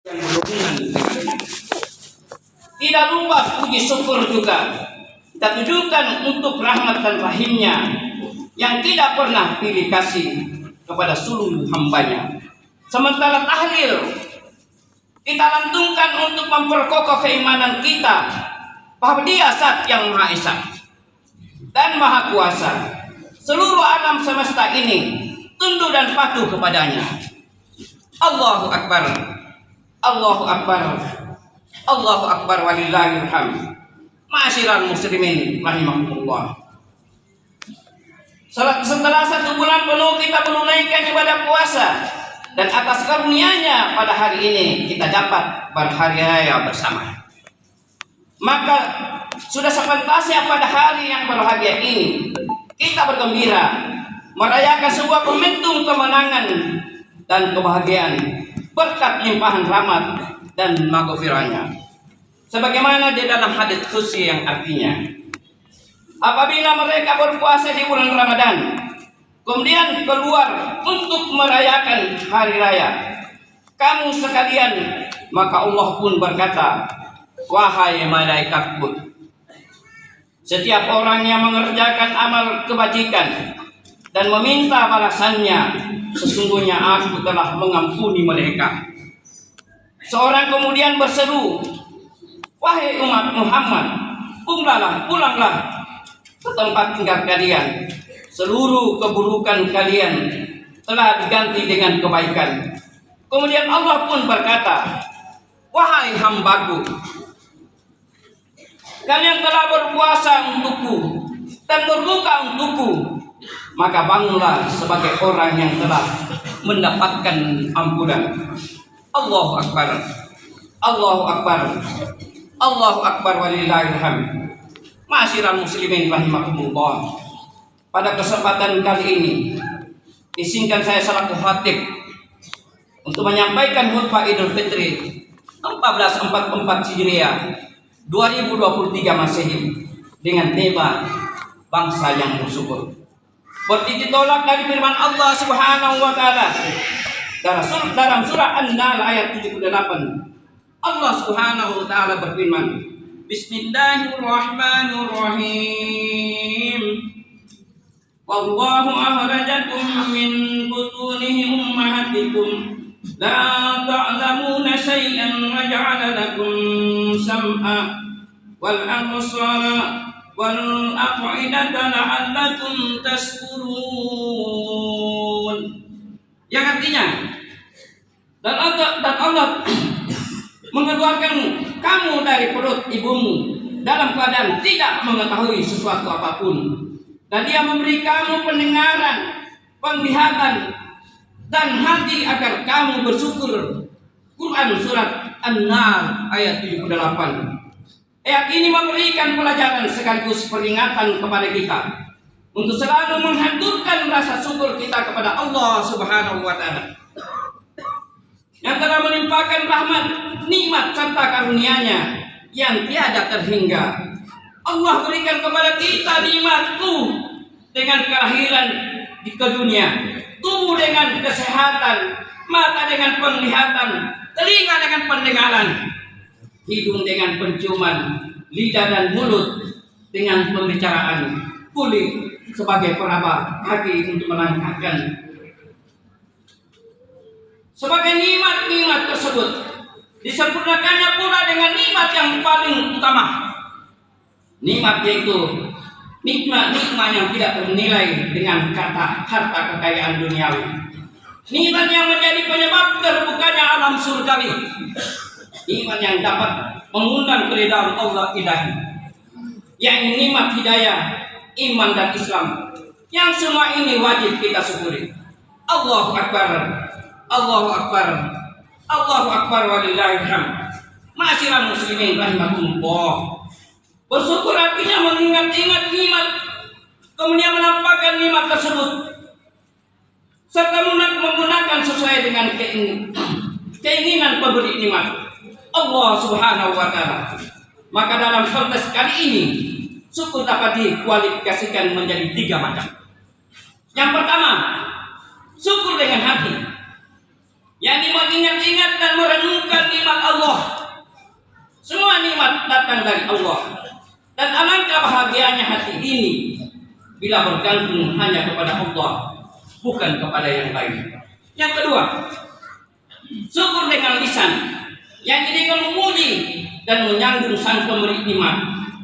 yang berhubungan dengannya. Tidak lupa puji syukur juga kita tujukan untuk rahmat dan rahimnya yang tidak pernah pilih kasih kepada seluruh hambanya. Sementara tahlil kita lantungkan untuk memperkokoh keimanan kita bahwa Dia Zat yang Maha Esa dan Maha Kuasa. Seluruh alam semesta ini tunduk dan patuh kepadanya. Allahu Akbar, Allahu Akbar, Allahu Akbar walillahil hamd. Ma'asyiral muslimin rahimakumullah. Setelah 1 bulan penuh kita menunaikan ibadah puasa, dan atas karunia-Nya pada hari ini kita dapat berhari raya bersama. Maka sudah sepantasnya pada hari yang berbahagia ini kita bergembira merayakan sebuah momentum kemenangan dan kebahagiaan berkat limpahan rahmat dan maghfirah-Nya. Sebagaimana di dalam hadits qudsi yang artinya, apabila mereka berpuasa di bulan Ramadan kemudian keluar untuk merayakan hari raya kamu sekalian, maka Allah pun berkata, wahai malaikatku, setiap orang yang mengerjakan amal kebajikan dan meminta balasannya, sesungguhnya aku telah mengampuni mereka. Seorang kemudian berseru, wahai umat Muhammad, pulanglah ke tempat tinggal kalian. Seluruh keburukan kalian telah diganti dengan kebaikan. Kemudian Allah pun berkata, wahai hambaku, kalian telah berpuasa untukku dan berbuka untukku, maka bangunlah sebagai orang yang telah mendapatkan ampunan. Allahu Akbar, Allahu Akbar, Allahu Akbar walillahil hamd. Ma'asyiral muslimin rahimakumullah. Pada kesempatan kali ini izinkan saya selaku khatib untuk menyampaikan khutbah Idul Fitri 1444 Hijriah 2023 Masehi dengan tema bangsa yang bersyukur. Bertitik tolak dari firman Allah Subhanahu wa taala dalam surah An-Nahl ayat 78. Allah Subhanahu wa taala berfirman, Bismillahirrahmanirrahim. Wallahu akhrajakum min butuni ummahatikum la ta'lamuna syai'an wa ja'ala lakum sam'a wal absara wal af'idata la'allakum tashkurun. Yang artinya, dan Allah mengeluarkan kamu dari perut ibumu dalam keadaan tidak mengetahui sesuatu apapun, dan Dia memberi kamu pendengaran, penglihatan, dan hati agar kamu bersyukur. Quran surat An-Nahl ayat 78. Ayat ini memberikan pelajaran sekaligus peringatan kepada kita untuk selalu menghaturkan rasa syukur kita kepada Allah Subhanahu wa taala yang telah melimpahkan rahmat, nikmat serta karunia-Nya yang tiada terhingga. Allah berikan kepada kita nikmat-Mu dengan kelahiran di dunia, tubuh dengan kesehatan, mata dengan penglihatan, telinga dengan pendengaran, hidung dengan penciuman, lidah dan mulut dengan pembicaraan, kulit sebagai peraba, kaki untuk melangkahkan. Sebagai nikmat-nikmat tersebut disempurnakannya pula dengan nikmat yang paling utama, nikmat yaitu nikmat yang tidak ternilai dengan kata harta kekayaan duniawi, nikmat yang menjadi penyebab terbukanya alam surgawi, nikmat yang dapat mengundang keridhaan Allah ilahi, yang nikmat hidayah, iman dan Islam, yang semua ini wajib kita syukuri. Allahu Akbar, Allahu Akbar, Allahu Akbar walillahil hamd. Ma'asyiral muslimin rahimakumullah. Bersyukur artinya mengingat-ingat nikmat, kemudian menampakkan nikmat tersebut, serta menggunakan sesuai dengan keinginan pemberi nikmat, Allah Subhanahu wa taala. Maka dalam konteks kali ini syukur dapat dikualifikasikan menjadi 3 macam. Yang pertama, syukur dengan hati, yakni mengingat-ingat dan merenungkan nikmat datang dari Allah. Dan alangkah bahagianya hati ini bila bergantung hanya kepada Allah, bukan kepada yang lain. Yang kedua, syukur dengan lisan yang dengan memuji dan menyanjung sang pemberi nikmat,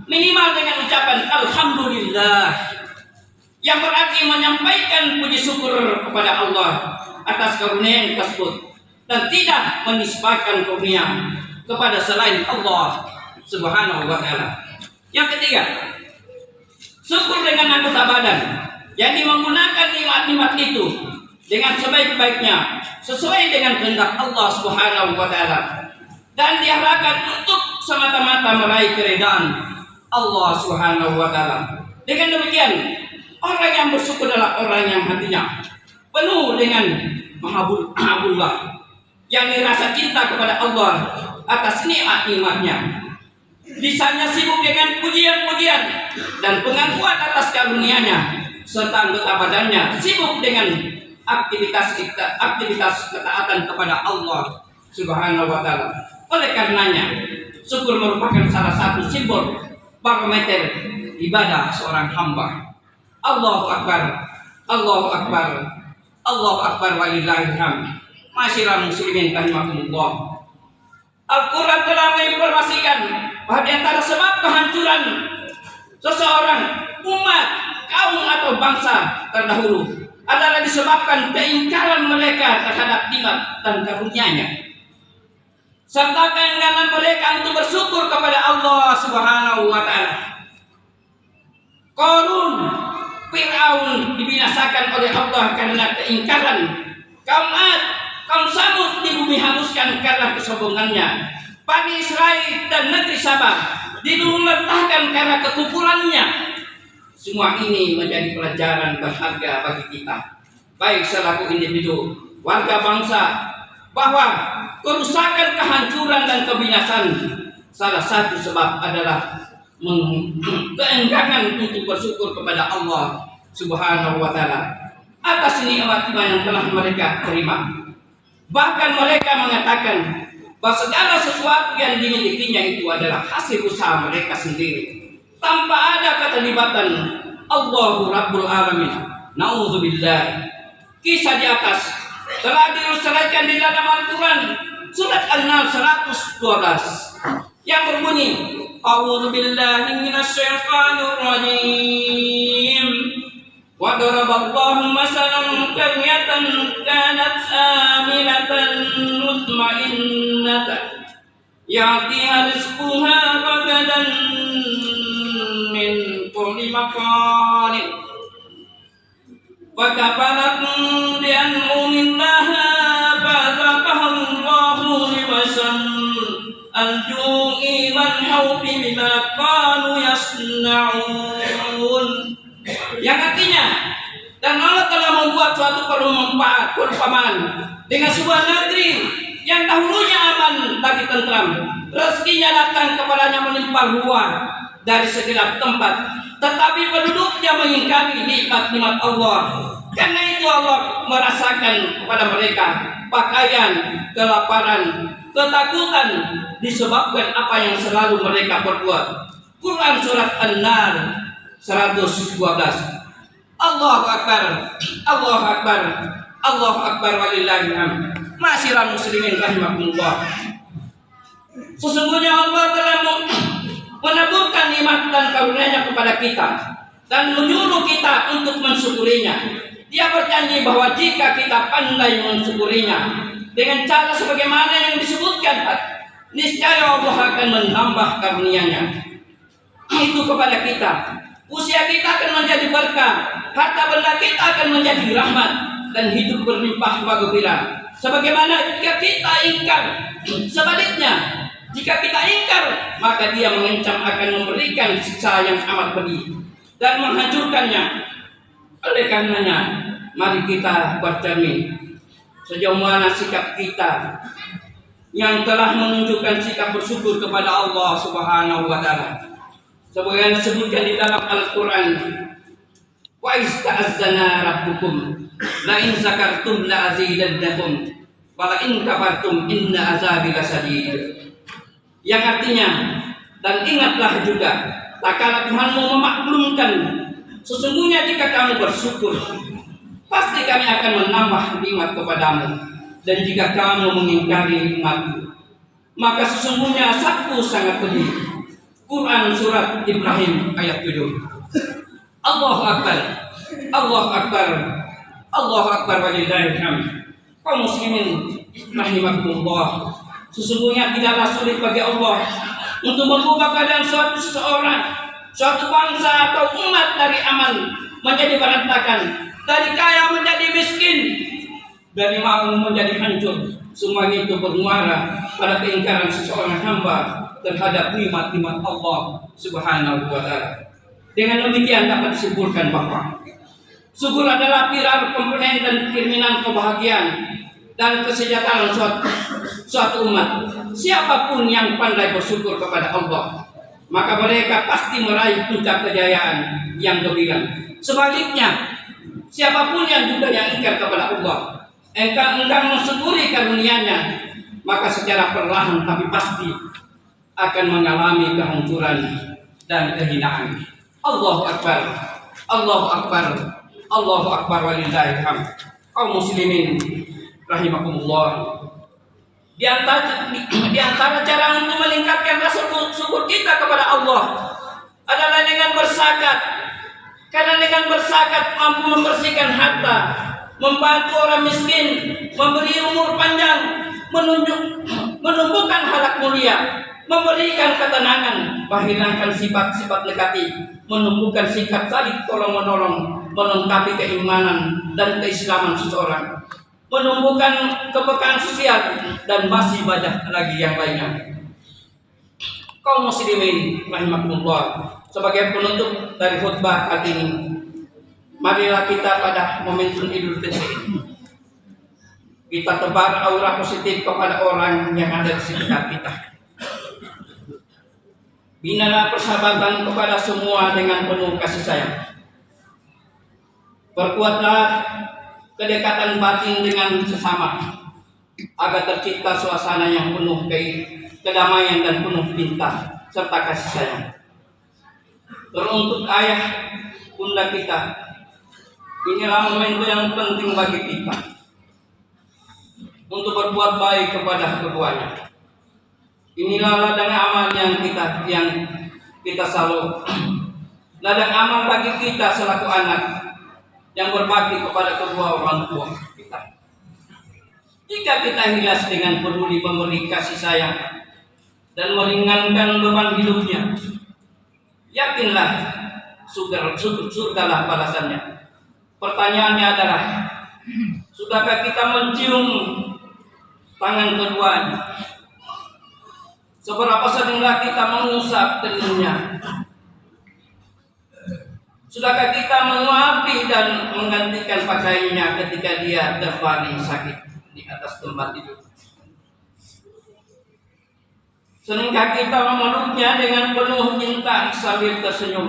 minimal dengan ucapan alhamdulillah, yang berarti menyampaikan puji syukur kepada Allah atas karunia yang tersebut dan tidak menisbahkan karunia kepada selain Allah Subhanahu wa taala. Yang ketiga, syukur dengan anggota badan yang menggunakan nikmat-nikmat itu dengan sebaik-baiknya sesuai dengan kehendak Allah Subhanahu wa taala dan diarahkan untuk semata-mata meraih keridhaan Allah Subhanahu wa taala. Dengan demikian, orang yang bersyukur adalah orang yang hatinya penuh dengan mahabbah, yang dirasa cinta kepada Allah atas nikmat-nikmatnya. Lisannya sibuk dengan pujian-pujian dan pengakuan atas karunia-Nya, serta anggota badannya sibuk dengan aktivitas ketaatan kepada Allah Subhanahu wa taala. Oleh karenanya, syukur merupakan salah satu simbol parameter ibadah seorang hamba. Allahu akbar, Allahu akbar, Allahu akbar walillahil hamd. Masyiral muslimin rahimakumullah. Al-Quran telah menginformasikan bahwa di antara sebab kehancuran seseorang, umat, kaum atau bangsa terdahulu adalah disebabkan keingkaran mereka terhadap nikmat dan karunia-Nya, serta keengganan mereka untuk bersyukur kepada Allah Subhanahu wa taala. Qarun, Fir'aun dibinasakan oleh Allah karena keingkaran. Kaum Ad, kaum Samud di bumi hanguskan karena kesombongannya. Bani Israel dan negeri Sabah diluluhkan karena kekufurannya. Semua ini menjadi pelajaran berharga bagi kita, baik selaku individu, warga bangsa, bahwa kerusakan, kehancuran dan kebinasan salah satu sebab adalah keengganan untuk bersyukur kepada Allah Subhanahu wa taala atas nikmat yang telah mereka terima. Bahkan mereka mengatakan bahwa segala sesuatu yang dimilikinya itu adalah hasil usaha mereka sendiri, tanpa ada keterlibatan Allahu Rabbul Alamin. Nauzubillah. Kisah di atas telah diillustrasikan di dalam Al-Quran surat An-Nahl 112 yang berbunyi, A'udzubillahi minasyaitonir rajim. Wa daraballahu masalan qaryatan kanat aminatan mutmainnatan ya'tiha rizquha ragadan min kulli makanin wa kafarat bi an'amillaha fa'adhaqaha Allahu libasan al-ju'i wal khawfi bima kanu yasna'un. Yang artinya, dan Allah telah membuat suatu perumpamaan dengan sebuah negeri yang dahulunya aman lagi tentram, rezekinya datang kepadanya melimpah ruah dari segala tempat, tetapi penduduknya mengingkari nikmat-nikmat Allah. Karena itu Allah merasakan kepada mereka pakaian, kelaparan, ketakutan disebabkan apa yang selalu mereka perbuat. Quran surat An-Nahl 112. Allahu akbar, Allahu akbar, Allahu akbar walillahil hamd. Masyiral muslimin rahimakumullah. Sesungguhnya Allah telah menaburkan nikmat dan karunia-Nya kepada kita dan menyuruh kita untuk mensyukurinya. Dia berjanji bahwa jika kita pandai mensyukurinya dengan cara sebagaimana yang disebutkan, niscaya Allah akan menambah karunia-Nya itu kepada kita. Usia kita akan menjadi berkah, harta benda kita akan menjadi rahmat, dan hidup berlimpah gembira. Sebagaimana jika kita ingkar, sebaliknya jika kita ingkar, maka Dia mengancam akan memberikan siksa yang amat pedih dan menghancurkannya. Oleh karenanya, mari kita bercermin sejauh mana sikap kita yang telah menunjukkan sikap bersyukur kepada Allah Subhanahu wa taala. Sebagaimana disebutkan di dalam Al-Quran, wa ista'azzana rabbukum la in zakartum la azidannakum wa la in kafartum inna azabi lasadid. Yang artinya, Dan ingatlah juga, tak kala Tuhanmu memaklumkan, sesungguhnya jika kamu bersyukur, pasti kami akan menambah nikmat kepadamu. Dan jika kamu mengingkari nikmatku, maka sesungguhnya azabku sangat pedih. Quran Surat Ibrahim ayat 7. Allahu Akbar, Allahu Akbar, Allahu Akbar walillahil hamd. Kaum muslimin rahimakumullah, sesungguhnya tidaklah sulit bagi Allah untuk mengubah keadaan seseorang, suatu bangsa atau umat dari aman menjadi berantakan, dari kaya menjadi miskin, dari mau menjadi hancur. Semuanya itu bermuara pada keingkaran seseorang hamba terhadap nikmat-nikmat Allah Subhanahu wa Ta'ala. Dengan demikian dapat disimpulkan bahwa syukur adalah pilar komponen dan cerminan kebahagiaan dan kesejahteraan suatu umat. Siapapun yang pandai bersyukur kepada Allah, maka mereka pasti meraih puncak kejayaan yang gemilang. Sebaliknya, siapapun yang juga yang ingkar kepada Allah, engkang mensyukuri karunia-Nya, maka secara perlahan tapi pasti akan mengalami kehancuran dan kehinaan. Allahu Akbar, Allahu Akbar, Allahu Akbar walillahil hamd. Kaum muslimin rahimakumullah, di antara cara untuk meningkatkan rasa syukur kita kepada Allah adalah dengan berzakat. Karena dengan berzakat mampu membersihkan harta, membantu orang miskin, memberi umur panjang, menumbuhkan akhlak mulia, memberikan ketenangan, menghilangkan sifat-sifat negatif, menumbuhkan sikap saling tolong-menolong, melengkapi keimanan dan keislaman seseorang, menumbuhkan kepekaan sosial, dan masih banyak lagi yang lainnya. Kaum muslimin rahimakumullah, sebagai penutup dari khutbah kali ini, marilah kita pada momentum Idul Fitri kita tebar aura positif kepada orang yang ada di sekitar kita. Binalah persahabatan kepada semua dengan penuh kasih sayang. Perkuatlah kedekatan batin dengan sesama agar tercipta suasana yang penuh kedamaian dan penuh cinta serta kasih sayang. Teruntuk ayah bunda kita, inilah momentum yang penting bagi kita untuk berbuat baik kepada keduanya. Inilah ladang amal yang kita selalu ladang amal bagi kita selaku anak yang berbakti kepada kedua orang tua kita. Jika kita hilas dengan peduli memberi kasih sayang dan meringankan beban hidupnya, yakinlah surgalah balasannya. Pertanyaannya adalah, sudahkah kita mencium tangan keduanya? Seberapa seringlah kita mengusap keningnya? Sudahkah kita menguapi dan menggantikan pakaiannya ketika dia terbaring sakit di atas tempat tidur? Seringkah kita memeluknya dengan penuh cinta sambil tersenyum,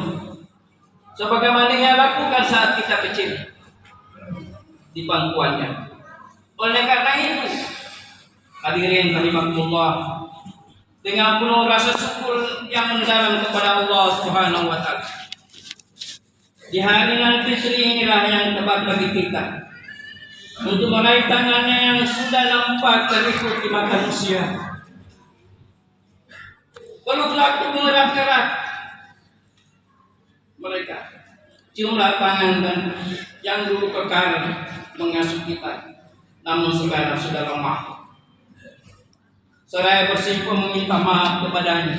sebagaimana yang lakukan saat kita kecil di pangkuannya? Oleh karena itu, hadirin rahimakumullah, dengan penuh rasa syukur yang mendalam kepada Allah Subhanahu wa Ta'ala, di hari Fitri inilah yang tepat bagi kita untuk meraih tangannya yang sudah nampak terikut di mata manusia. Peluklah tubuh erat-erat mereka, ciumlah tangan dan yang dulu kekal mengasuh kita, namun sekarang sudah lemah. Seraya bersimpuh meminta maaf kepadanya.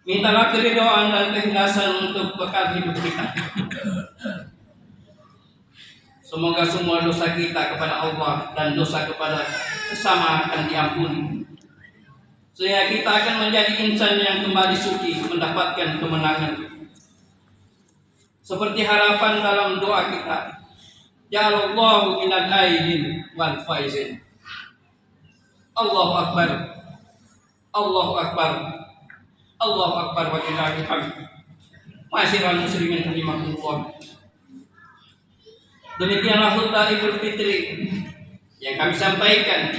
Mintalah keridhaan dan keikhlasan untuk bekal hidup kita. Semoga semua dosa kita kepada Allah dan dosa kepada sesama akan diampuni, sehingga kita akan menjadi insan yang kembali suci, mendapatkan kemenangan. Seperti harapan dalam doa kita, Ja'alallahu minal aidin wal faizin. Allahu Akbar, Allahu Akbar, Allahu Akbar wa lillahil hamd. Ma'asyiral muslimin rahimakumullah. Demikianlah khutbah Idul Fitri yang kami sampaikan.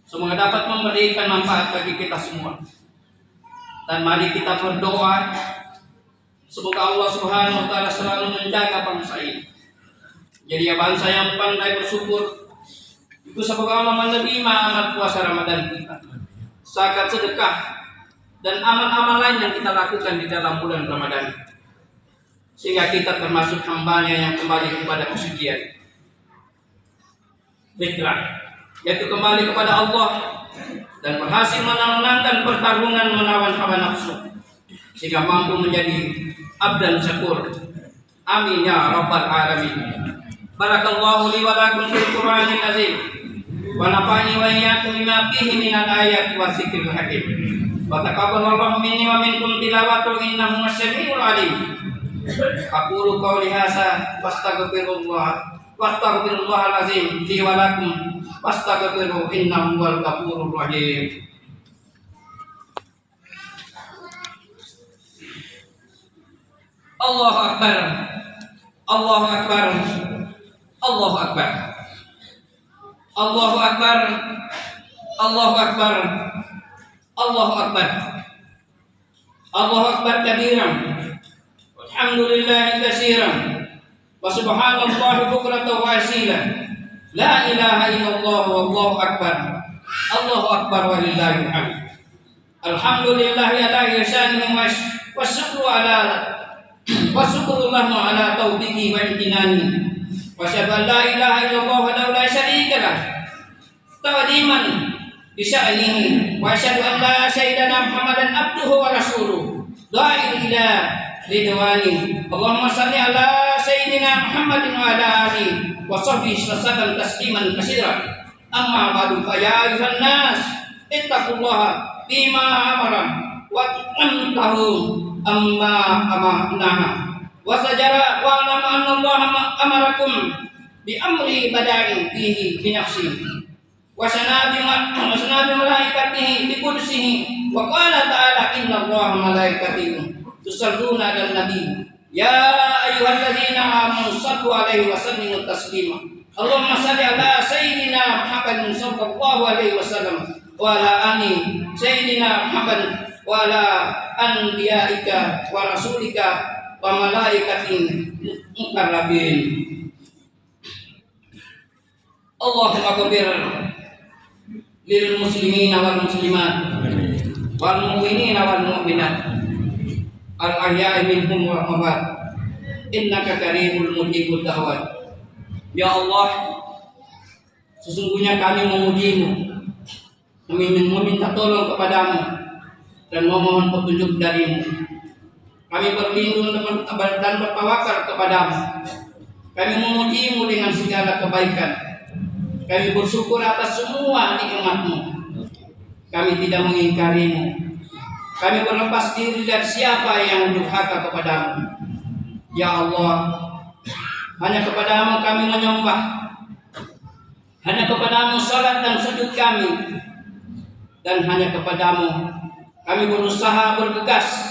Semoga dapat memberikan manfaat bagi kita semua. Dan mari kita berdoa semoga Allah Subhanahu wa taala selalu menjaga bangsa ini. Jadi bangsa yang pandai bersyukur itu semoga Allah menerima amal puasa Ramadan kita, zakat, sedekah, dan amal-amal lain yang kita lakukan di dalam bulan Ramadan, sehingga kita termasuk hambanya yang kembali kepada kesucian, fitrah, yaitu kembali kepada Allah dan berhasil memenangkan pertarungan melawan hawa nafsu, sehingga mampu menjadi abdan syakur. Amin ya rabbal alamin. Barakallahu li wa lakum fil Qur'anil azim wa nafa'ani wa iyyakum bima fihi minal ayati wasikril hakim. Wa taqabbalallahu minni wa minkum tilawatahu innahu as-sami'ul alim. Aqulu qawli hadza wastaghfirullahal azim li wa lakum wastaghfiruhu innahu huwal ghafurur rahim. Allahu akbar. Allahu akbar. Allahu akbar. Allahu akbar. Allahu akbar. Allahu akbar. Allahu akbar kabiran. Walhamdulillahi katsiran. Wa subhanallahi bukratan wa asila. La ilaha illallah wallahu akbar. Allahu akbar walillahil hamd. Alhamdulillahi ala ihsanihi wa syukru lahu ala taufiqi wa imtinani. Wa asyhadu an la ilaha illallah wa la syarika lah. Taqdiman bi sya'nihi wa asyhadu an la sayyidina Muhammadan abduhu wa rasuluh. Da'il ila ridwani. Allahumma shalli ala sayyidina Muhammadin wa ala alihi wa sahbihi wasallam tasliman katsiran. Amma ba'du fa ya ayuhan nas ittaqullaha bima amara wa tantahu amma amanah wa sajara wa lam anna Allah amarakum bi amri bada'in fihi bi nafsi wa sanabi malaikatihi bi qudsihi wa qala ta'ala inna Allah malaikatihi tusalluna 'alan nabi ya ayyuhalladzina amanu sallu 'alaihi wa sallimu taslima. Allahumma shalli ala sayyidina Muhammadin sallallahu alaihi wasallam wa ala ali sayyidina Muhammad wa ala anbiya'ika wa rasulika wa malaikatin muqarrabin. Allahumma ghfir lil muslimina wal muslimat wal mu'minina wal mu'minat al ahya'i minhum wal amwat innaka karimul mujibud da'wat. Ya Allah, sesungguhnya kami memuji-Mu, kami meminta tolong kepadamu dan memohon petunjuk dari-Mu. Kami berlindung dan bertawakal kepadamu. Kami memuji-Mu dengan segala kebaikan. Kami bersyukur atas semua nikmat-Mu. Kami tidak mengingkari-Mu. Kami berlepas diri dari siapa yang durhaka kepadamu. Ya Allah, hanya kepadamu kami menyembah, hanya kepadamu salat dan sujud kami, dan hanya kepadamu kami berusaha bergegas.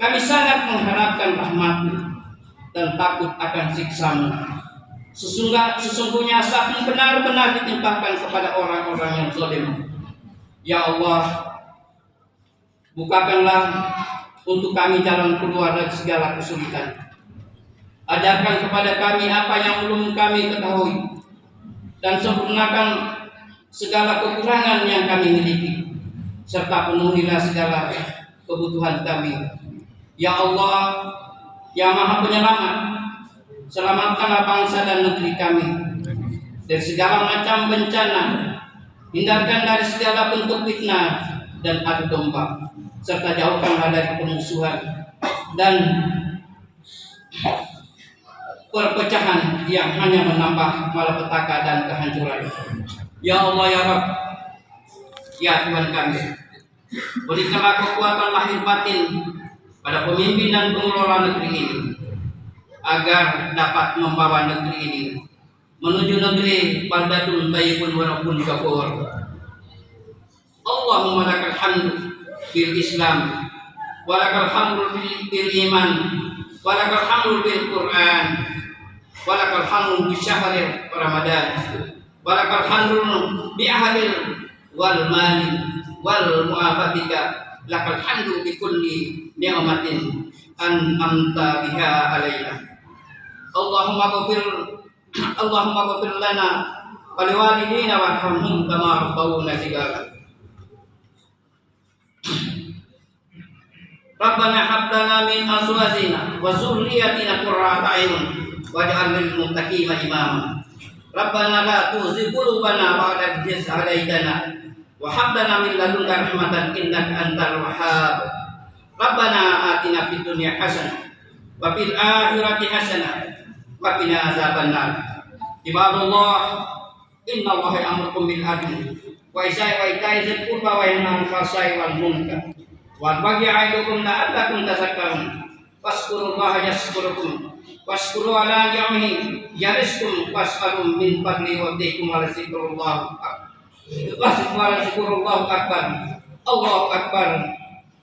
Kami sangat mengharapkan rahmat-Mu dan takut akan siksa-Mu. Sesungguhnya azab benar-benar ditimpakan kepada orang-orang yang zalim. Ya Allah, bukakanlah untuk kami jalan keluar dari segala kesulitan. Ajarkan kepada kami apa yang belum kami ketahui dan sempurnakan segala kekurangan yang kami miliki, serta penuhilah segala kebutuhan kami. Ya Allah, yang Maha Penyelamat, selamatkanlah bangsa dan negeri kami dari segala macam bencana. Hindarkan dari segala bentuk fitnah dan adu domba, serta jauhkanlah dari permusuhan dan perpecahan yang hanya menambah malapetaka dan kehancuran. Ya Allah ya Rabb, ya Tuhan kami, berikanlah kekuatan lahir batin pada pemimpin dan pengelola negeri ini agar dapat membawa negeri ini menuju negeri baldatun thayyibun wa rabbun ghafur. Allahumma lakal hamdu bil Islam wa lakal hamdu bil iman wa lakal hamdu bil Quran wa lakal hamdu bi syahril Ramadan wa lakal hamdu bi ahlil wal mali wal mu'afatika lakal hamdu bi kulli ni'matin an'amta biha alaina. Allahumma ghfir lana wa liwalidina warhamhum kama rabbawna shighara. Rabbana hab lana min azwajina wa dzurriyyatina qurrata a'yun waj'al lil muttaqina imama. Rabbana la tuzigh qulubana ba'da idh hadaytana wa hab lana min ladunka rahmatan innaka antal wahhab. Rabbana atina fid dunya hasanah wa fil akhirati hasanah wa qina azabannar. Ibadallah, innallaha ya'murukum bil adli wa ita'i dzil qurba wa yanha 'anil fahsya'i wal munkar wa ya'idukum la'allakum tadhakkarun. Fazkurullaha yazkurukum washkuru ala ni'amihi yariskum was'alu min fadli wa tikum wa zikrullah akbar. Allahu akbar.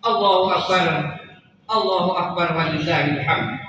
Allahu akbar. Allahu akbar wa lillahil hamd.